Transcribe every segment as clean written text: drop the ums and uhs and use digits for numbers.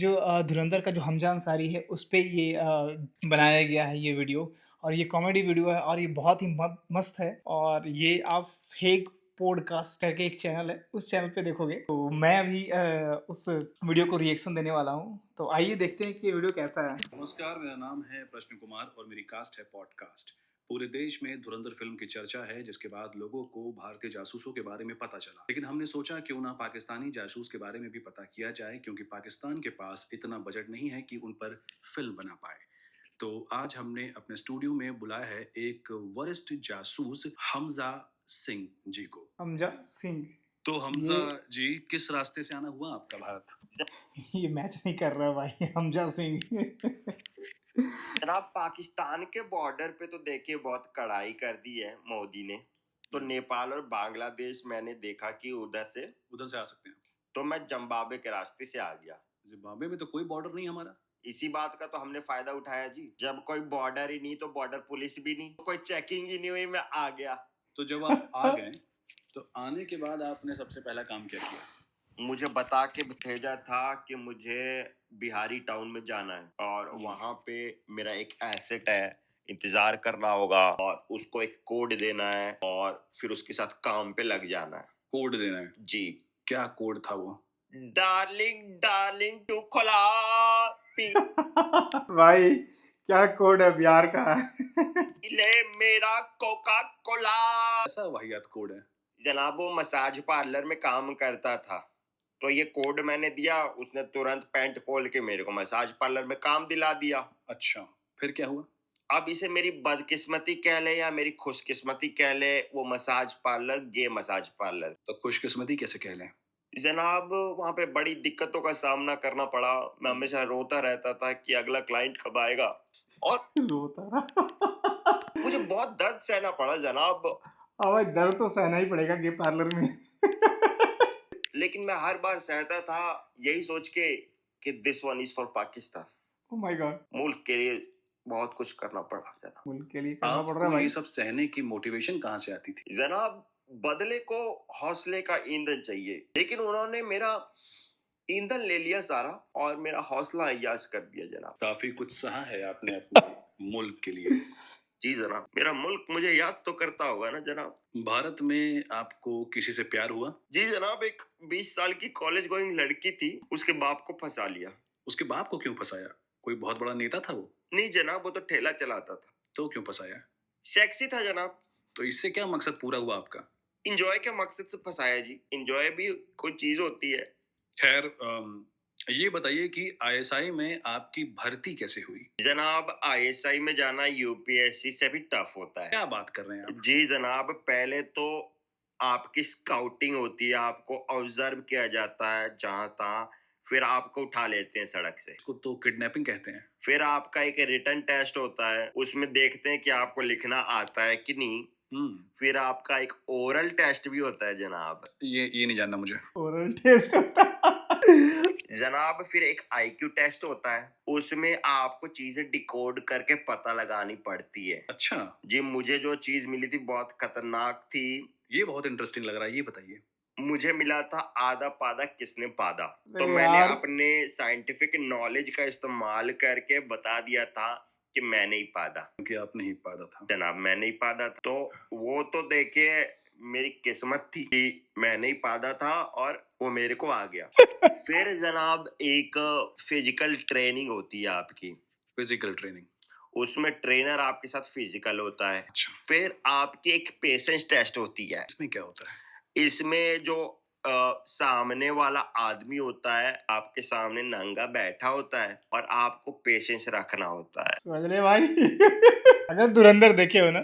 जो धुरंधर का जो हमजा अंसारी है उस पे ये बनाया गया है ये वीडियो। और ये कॉमेडी वीडियो है और ये बहुत ही मस्त है। और ये आप फेक पॉडकास्ट करके एक चैनल है, उस चैनल पे देखोगे तो मैं अभी उस वीडियो को रिएक्शन देने वाला हूँ। तो आइए देखते हैं कि ये वीडियो कैसा है। नमस्कार, मेरा नाम है प्रश्न कुमार और मेरी कास्ट है पॉडकास्ट। पूरे देश में धुरंधर फिल्म की चर्चा है, जिसके बाद लोगों को भारतीय जासूसों के बारे में पता चला। लेकिन हमने सोचा क्यों ना पाकिस्तानी जासूस के बारे में भी पता किया जाए, क्योंकि पाकिस्तान के पास इतना बजट नहीं है कि उन पर फिल्म बना पाए। तो आज हमने अपने स्टूडियो में बुलाया है एक वरिष्ठ जासूस हमजा सिंह जी को। हमजा सिंह। तो हमजा जी, किस रास्ते से आना हुआ आपका भारत? ये मैच नहीं कर रहा भाई, हमजा सिंह। जनाब, पाकिस्तान के बॉर्डर पे तो देखिए बहुत कड़ाई कर दी है मोदी ने। तो नेपाल और बांग्लादेश मैंने देखा कि उधर से आ सकते हैं। तो मैं जिम्बाब्वे के रास्ते से आ गया। जिम्बाब्वे में तो कोई बॉर्डर नहीं हमारा। इसी बात का तो हमने फायदा उठाया जी। जब कोई बॉर्डर ही नहीं तो बॉर्डर पुलिस भी नहीं, कोई चेकिंग ही नहीं हुई, मैं आ गया। तो जब आप आ गए तो आने के बाद आपने सबसे पहला काम क्या किया? मुझे बता के भेजा था कि मुझे बिहारी टाउन में जाना है और वहां पे मेरा एक एसेट है, इंतजार करना होगा और उसको एक कोड देना है और फिर उसके साथ काम पे लग जाना है। कोड देना है जी। क्या कोड था वो? डार्लिंग डार्लिंग टू खोला भाई क्या कोड है बिहार का। ले मेरा कोका कोला। ऐसा वाहियात कोड है? जनाब, वो मसाज पार्लर में काम करता था, तो ये कोड मैंने दिया, उसने तुरंत पैंट खोल के मेरे को मसाज पार्लर में काम दिला दिया। अच्छा, फिर क्या हुआ? अब इसे मेरी बदकिस्मती कह ले या मेरी खुशकिस्मती कह ले, वो मसाज पार्लर गे मसाज पार्लर। तो खुशकिस्मती कैसे कह लें? जनाब, वहां पे बड़ी दिक्कतों का सामना करना पड़ा। मैं हमेशा रोता रहता था कि अगला क्लाइंट कब आएगा और रोता रहा। मुझे बहुत दर्द सहना पड़ा जनाब। हाँ भाई, दर्द तो सहना ही पड़ेगा गे पार्लर में। लेकिन मैं हर बार सहता था यही सोच के कि this one is for Pakistan. Oh my God. मुल्क के लिए बहुत कुछ करना पड़ा जनाब। मुल्क के लिए करना पड़ रहा है आपको भाई। ये सब सहने की मोटिवेशन कहाँ से आती थी? जनाब, बदले को हौसले का ईंधन चाहिए, लेकिन उन्होंने मेरा ईंधन ले लिया सारा और मेरा हौसला अय्याश कर दिया जनाब। काफी कुछ सहा है आपने अपने मुल्क के लिए। जी जनाब, मेरा मुल्क मुझे याद तो करता होगा ना जनाब। भारत में आपको किसी से प्यार हुआ? जी जनाब, एक 20 साल की कॉलेज गोइंग लड़की थी, उसके बाप को फंसा लिया। उसके बाप को क्यों फंसाया? कोई बहुत बड़ा नेता था वो? नहीं जनाब, वो तो ठेला चलाता था। तो क्यों फंसाया? सेक्सी था जनाब। तो इससे क्या मकसद पूरा हुआ आपका? इंजॉय के मकसद से फंसाया जी। इंजॉय भी कोई चीज होती है। खैर, ये बताइए कि आईएसआई में आपकी भर्ती कैसे हुई? जनाब, आईएसआई में जाना यूपीएससी से भी टफ होता है। क्या बात कर रहे हैं आप? जी जनाब, पहले तो आपकी स्काउटिंग होती है, आपको ऑब्जर्व किया जाता है जहां तहां, फिर आपको उठा लेते हैं सड़क से। इसको तो किडनैपिंग कहते हैं। फिर आपका एक रिटन टेस्ट होता है, उसमें देखते हैं कि आपको लिखना आता है कि नहीं। फिर आपका एक ओरल टेस्ट भी होता है जनाब। ये नहीं जानना मुझे। ओरल टेस्ट होता जनाब, फिर एक आईक्यू टेस्ट होता है, उसमें आपको चीजें डिकोड करके पता लगानी पड़ती है। अच्छा जी, मुझे जो चीज मिली थी बहुत खतरनाक थी। ये बहुत इंटरेस्टिंग लग रहा है, ये बताइए। मुझे मिला था आधा पादा किसने पादा। तो अरे मैंने यार। अपने साइंटिफिक नॉलेज का इस्तेमाल करके बता दिया था कि मैं नहीं पादा। क्योंकि आप नहीं पादा था। जनाब, मैं नहीं पादा था। तो वो तो देखिए मेरी किस्मत थी कि मैं नहीं पादा था और वो मेरे को आ गया। फिर जनाब एक फिजिकल ट्रेनिंग होती है आपकी। Physical training? उसमें ट्रेनर आपके साथ फिजिकल होता है। अच्छा। फिर आपकी एक पेशेंस टेस्ट होती है। इसमें क्या होता है? इसमें जो सामने वाला आदमी होता है आपके सामने नंगा बैठा होता है और आपको पेशेंस रखना होता है। समझ ले भाई। अगर धुरंधर देखे हो ना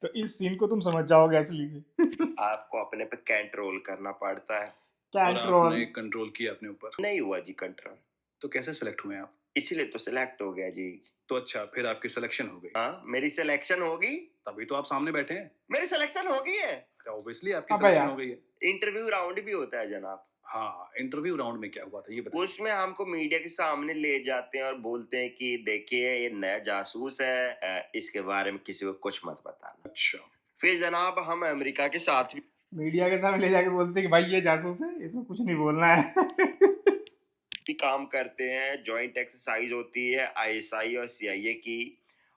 तो इस सीन को तुम समझ जाओगे असली में। आपको अपने पे कंट्रोल करना पड़ता है। और कंट्रोल आपने कंट्रोल किया अपने ऊपर? नहीं हुआ जी कंट्रोल। तो कैसे सिलेक्ट हुए आप? इसीलिए तो सिलेक्ट हो गया जी। तो अच्छा, फिर आपकी सिलेक्शन हो गई? हाँ, मेरी सिलेक्शन होगी। तभी तो आप सामने बैठे हैं। मेरी सिलेक्शन हो गई है। ऑब्वियसली आपकी अबे सिलेक्शन यार। हो गई है। इंटरव्यू राउंड भी होता है जनाब। हाँ, इंटरव्यू राउंड में क्या हुआ था ये बताइए। उसमें हमको मीडिया के सामने ले जाते हैं और बोलते हैं कि देखिए ये नया जासूस है, इसके बारे में किसी को कुछ मत बताना। अच्छा। फिर जनाब हम अमेरिका के साथ मीडिया के सामने ले जाके बोलते कि भाई ये जासूस है, इसमें कुछ नहीं बोलना है। भी काम करते हैं, जॉइंट एक्सरसाइज होती है आईएसआई और सीआईए की।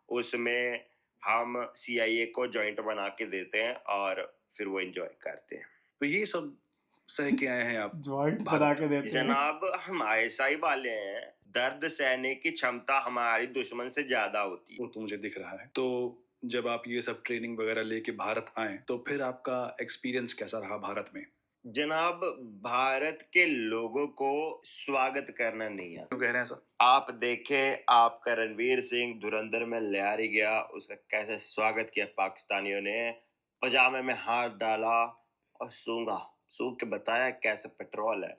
उसमें हम सीआईए को जॉइंट बना के देते हैं और फिर वो एंजॉय करते हैं। तो ये सब सह के आए हैं आप जॉइंट बना भारत। के देते हैं। जनाब हम आईएसआई वाले हैं, दर्द सहने की क्षमता हमारी दुश्मन से ज्यादा होती है। वो तो मुझे दिख रहा है। तो जब आप ये सब ट्रेनिंग वगैरह लेके भारत आए तो फिर आपका एक्सपीरियंस कैसा रहा भारत में? जनाब भारत के लोगों को स्वागत करना नहीं आता। क्यों कह रहे हैं सर? आप देखें, आपका रणवीर सिंह धुरंधर में लियारी गया, उसका कैसे स्वागत किया पाकिस्तानियों ने। पजामे में हाथ डाला और सूंघा, सूंघ के बताया कैसे पेट्रोल है।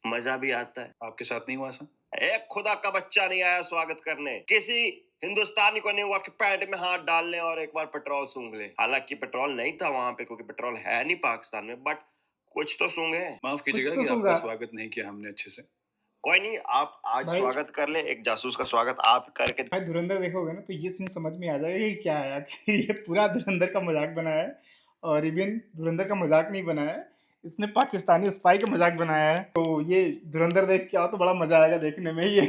मजा भी आता है। आपके साथ नहीं हुआ ऐसा? एक खुदा का बच्चा नहीं आया स्वागत करने, किसी हिंदुस्तानी को नहीं हुआ कि पैंट में हाथ डाल ले और एक बार पेट्रोल सूंघ ले। हालांकि पेट्रोल नहीं था वहां पे, क्योंकि पेट्रोल है नहीं पाकिस्तान में, बट कुछ तो सूंघे। माफ कीजिएगा कुछ तो कि आपका सूंघा। स्वागत नहीं किया हमने अच्छे से। कोई नहीं, आप आज भाई- स्वागत कर ले, एक जासूस का स्वागत आप करके। भाई धुरंधर देखोगे ना तो ये सीन समझ में आ जाएगा कि क्या है आखिर। ये पूरा धुरंधर का मजाक बनाया है, और इवन धुरंधर का मजाक नहीं बनाया है, इसने पाकिस्तानी स्पाई का मजाक बनाया है। तो ये धुरंधर देख के आओ तो बड़ा मजा आएगा देखने में ये।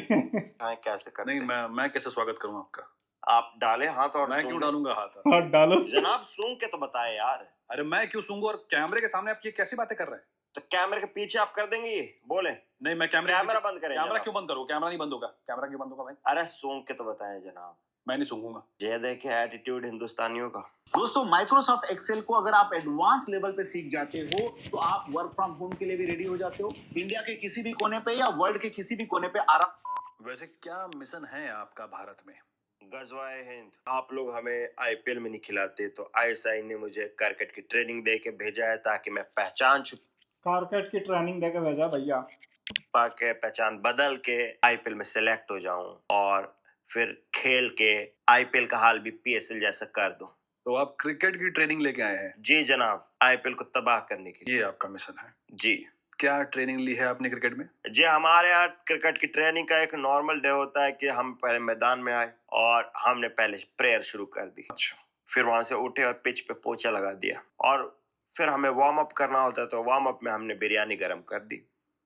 हाँ, कैसे करते नहीं, मैं कैसे स्वागत करूं आपका? आप डाले हाथ और मैं क्यों सूंघे। डालूंगा हाथ? हाथ डालो। जनाब सूंघ के तो बताए यार। अरे मैं क्यों सूंघूं? और कैमरे के सामने आप ये कैसी बातें कर रहे हैं? तो कैमरे के पीछे आप कर देंगे ये, बोले। नहीं, मैं कैमरा कैमरा बंद करें कैमरा जनाब। क्यों बंद करूं? कैमरा नहीं बंद होगा। कैमरा क्यों बंद होगा भाई? अरे सूंघ के तो बताए जनाब। मैं नहीं सूंघूंगा। ये देखे एटीट्यूड हिंदुस्तानियों का। दोस्तों माइक्रोसॉफ्ट एक्सेल को अगर आप एडवांस लेवल पे सीख जाते हो तो आप वर्क फ्रॉम होम के लिए भी रेडी हो जाते हो। इंडिया के किसी भी कोने पे या वर्ल्ड के किसी भी कोने पे आराम। वैसे क्या मिशन है आपका भारत में? गजवाए हिंद। आप लोग हमें आईपीएल में नहीं खिलाते, तो आईएसआई ने मुझे क्रिकेट की ट्रेनिंग दे के भेजा है, ताकि मैं पहचान कारकेट की ट्रेनिंग देके भेजा भैया। छुपा के पहचान बदल के आईपीएल में सेलेक्ट हो जाऊं और फिर खेल के आईपीएल का हाल भी पीएसएल जैसा कर दूं। तो आप क्रिकेट की ट्रेनिंग लेके आए हैं? जी जनाब, आईपीएल को तबाह करने के लिए। ये आपका मिशन है? जी। क्या ट्रेनिंग ली है आपने क्रिकेट में? जी, हमारे यहाँ क्रिकेट की ट्रेनिंग का एक नॉर्मल डे होता है कि हम पहले मैदान में आए और हमने पहले प्रेयर शुरू कर दी। अच्छा। फिर वहां से उठे और पिच पे पोछा लगा दिया, और फिर हमें वार्म अप करना होता है, तो वार्म अप में हमने बिरयानी गर्म कर दी।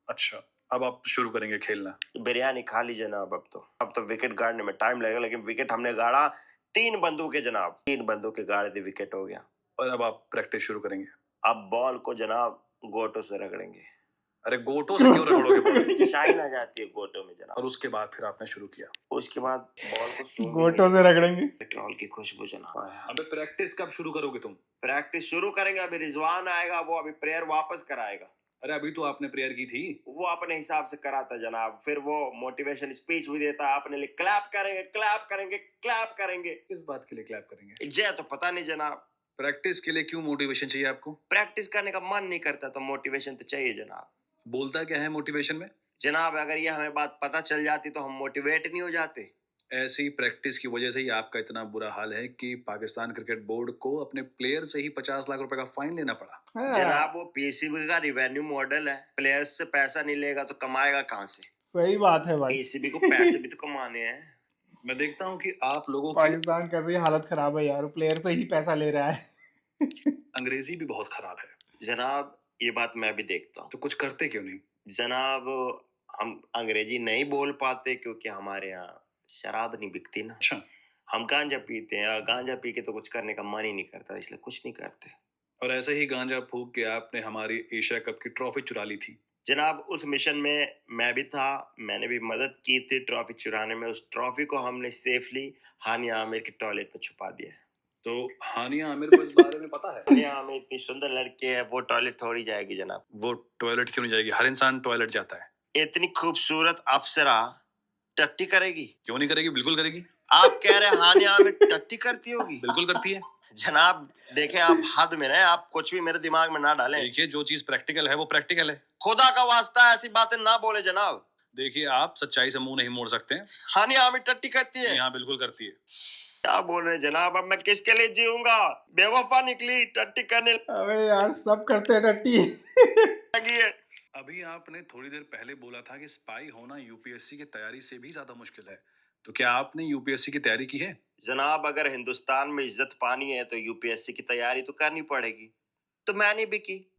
अच्छा, अब आप शुरू करेंगे खेलना? बिरयानी खा ली जनाब। अब तो विकेट गाड़ने में टाइम लगेगा, लेकिन विकेट हमने गाड़ा 3 बंदूकें जनाब। 3 बंदूकें गाड़ दी, विकेट हो गया। और अब आप प्रैक्टिस शुरू करेंगे? अब बॉल को जनाब गोटो से रगड़ेंगे। अरे गोटो से क्यों रगड़ोगे बॉल? शाइन आ जाती है गोटो में जनाब। और उसके बाद फिर आपने शुरू किया? उसके बाद बॉल को सूंघेंगे। गोटो से रगड़ेंगे। पेट्रोल की खुशबू जनाब। अबे प्रैक्टिस कब शुरू करोगे तुम? प्रैक्टिस शुरू करेंगे, अभी रिजवान आएगा, वो अभी प्रेयर वापस कराएगा। अरे अभी तो आपने प्रेयर की थी। वो अपने हिसाब से कराता जनाब, फिर वो मोटिवेशन स्पीच भी देता है अपने लिए। क्लैप करेंगे, क्लैप करेंगे, क्लैप करेंगे। किस बात के लिए क्लैप करेंगे? जय तो पता नहीं जनाब। प्रैक्टिस के लिए क्यों मोटिवेशन चाहिए आपको? प्रैक्टिस करने का मन नहीं करता तो मोटिवेशन तो चाहिए जनाब। बोलता क्या है मोटिवेशन में? जनाब अगर ये हमें बात पता चल जाती तो हम मोटिवेट नहीं हो जाते। ऐसी प्रैक्टिस की वजह से ही आपका इतना बुरा हाल है कि पाकिस्तान क्रिकेट बोर्ड को अपने प्लेयर से ही 50 लाख रुपए का फाइन लेना पड़ा। जनाब वो पीसीबी का रिवेन्यू मॉडल है, प्लेयर्स से पैसा नहीं लेगा तो कमाएगा कहाँ से? सही बात है भाई। पीसीबी को पैसे भी तो कमाने हैं। मैं देखता हूँ कि आप लोगों की पाकिस्तान कैसे हालत खराब है यार, प्लेयर से ही पैसा ले रहा है। अंग्रेजी भी बहुत खराब है। जनाब ये बात मैं भी देखता हूँ। तो कुछ करते क्यों नहीं? जनाब हम अंग्रेजी नहीं बोल पाते क्योंकि हमारे यहाँ शराब नहीं बिकती ना। अच्छा। हम गांजा पीते हैं और गांजा पी के तो कुछ करने का मन ही नहीं करता, इसलिए कुछ नहीं करते। और ऐसे ही गांजा फूक के आपने हमारी एशिया कप की ट्रॉफी चुरा ली थी। जनाब उस मिशन में मैं भी था, मैंने भी मदद की थी ट्रॉफी चुराने में। उस ट्रॉफी को हमने सेफली हानिया आमिर के टॉयलेट में छुपा दिया है। तो हानिया आमिर को इस बारे में पता है? हानिया आमिर इतनी सुंदर लड़की है, वो टॉयलेट थोड़ी जाएगी जनाब। वो टॉयलेट क्यों नहीं जाएगी? हर इंसान टॉयलेट जाता है। इतनी खूबसूरत अप्सरा टट्टी करेगी? क्यों नहीं करेगी? बिल्कुल करेगी। आप कह रहे हैं हानिया आमिर टट्टी करती होगी? बिल्कुल करती है। जनाब देखें, आप हद में रहें, आप कुछ भी मेरे दिमाग में ना डालें। देखिए, जो चीज प्रैक्टिकल है वो प्रैक्टिकल है। खुदा का वास्ता ऐसी बातें ना बोले जनाब। देखिए, आप सच्चाई से मुंह नहीं मोड़ सकते हैं। हानिया आमिर टट्टी करती है? यहाँ बिल्कुल करती है। क्या बोल रहे हैं जनाब? अब मैं किसके लिए जीऊंगा? बेवफा निकली, टट्टी करने अबे यार सब करते हैं टट्टी। लगी है। अभी आपने थोड़ी देर पहले बोला था कि स्पाई होना यूपीएससी की तैयारी से भी ज्यादा मुश्किल है। तो क्या आपने यूपीएससी की तैयारी की है? जनाब अगर हिंदुस्तान में इज्जत पानी है तो यूपीएससी की तैयारी तो करनी पड़ेगी, तो मैंने भी की।